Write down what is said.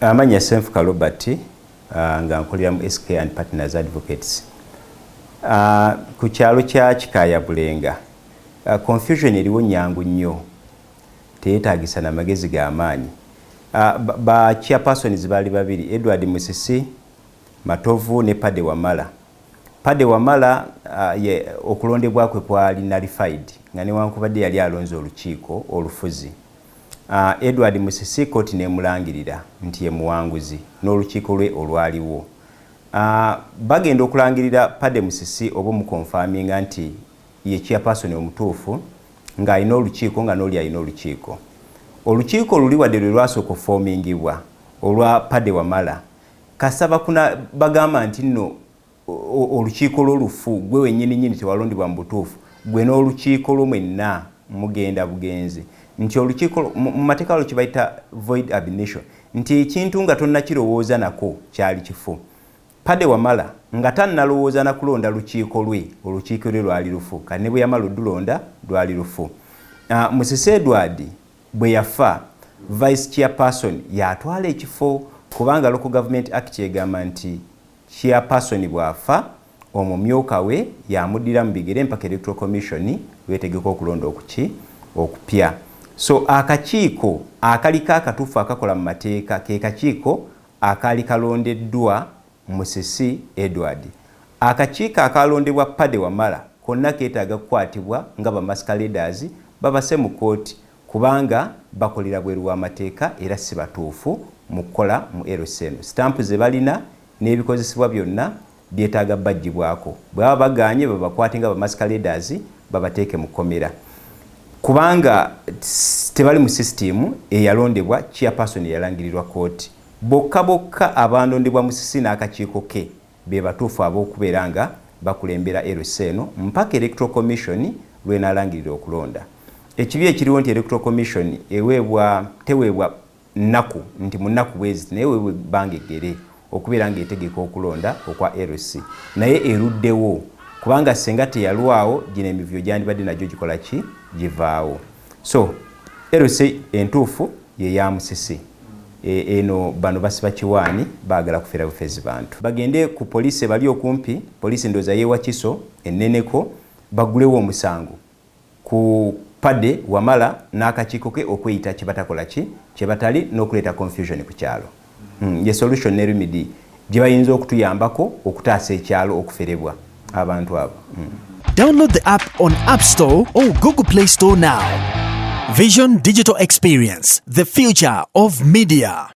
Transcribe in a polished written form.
Amanya Senfuka Robert nga nkolera mu SK and Partners Advocates. Ku kyalo kya Kikaya Bulenga confusion eriwo nyangu nnyo teetaagisa na magezi g'amaanyi. Ba chairpersons baali babiri, Edward Musisi Matovu ne Pade Wamala. Pade Wamala okulondebwa kwe kwali nullified nga newankubadde yali alonze olukiiko olufuzi. Edward Musisi koti nemulangirira nti ye muwanguzi n'olukiiko lwe olwaliwo. Bagenda okulangirira Pade Musisi oba mukonfaminga nti ye chairperson omutuufu nga alina olukiiko nga n'oli alina olukiiko. Olukiiko luli wadde lwe lwasooka ofomingibwa olwa Pade Wamala. Kasaba kuna bagamba nti nno olukiiko lw'olufu gwe wennyini tewalondebwa mu butuufu gwe n'olukiiko lwo mwenna mugenda bugenzi. Nti olukiiko mu mateeka lwo kibayita void ab initio nti ekintu nga tonnakirowooza nako kyali kifu. Pade Wamala nga tannalowooza na kulonda lukiiko lwe, olukiiko lwe lwali lufu, kati ne bwe yamala oddulonda lwali lufu. Musisi Edward bwe yafa vice chairperson yatwala ekifo kubanga Local Government Act egamba nti chairperson bwafa omumyuka we yamuddira mu bigere mpaka Electoral Commission wetegeka okulonda okupya. So akakiiko akaliko akatuufu akakola mu mateeka ke kakiiko akali kalondeddwa Musisi Edward. Akakiiko akalondebwa Pade Wamala konna keetaaga kukwatibwa nga ba masqueraders babase mu kooti kubanga bakolera bweru w'amateeka era si batuufu mu kukola mu LC. Stamp ze balina n'ebikozesebwa byonna byetaaga bajjibwako. Bwaba baganye babakwate nga ba masqueraders babateeke mu komera. Kubanga tebali mu system eyalondebwa chairperson yalangirirwa kooti. Bokka abandondebwa Musisi n'akakiiko ke be batuufu ab'okubeera nga bakulembera LC mpaka Electoral Commission lw'enaalangirira okulonda. Ekibi ekiriwo nti Electoral Commission teweebwa nnaku nti mu nnaku bwezi naye weebwe ebbanga eggere okubeera ng'etegeka okulonda okwa LC. Naye eruddewo kubanga senga teyalwawo gino emivyo gyandibadde nagyo gikola ki givaawo. So LC entuufu ye ya Musisi. Eno bano basiba kiwaani baagala kufeera bufezi bantu. Bagende ku poliisi bali okumpi, poliisi ndoza yewa Kiso enneneko bagulewo omusango ku Pade Wamala n'akakiiko ke okweyita kibatakola ki kyebatali n'okuleeta confusion ku kyalo. Ye solution ne remedy gye bayinza okutuyambako okutaasa ekyalo okuferebwa abantu abo. Download the app on App Store or Google Play Store now. Vision Digital Experience, the future of media.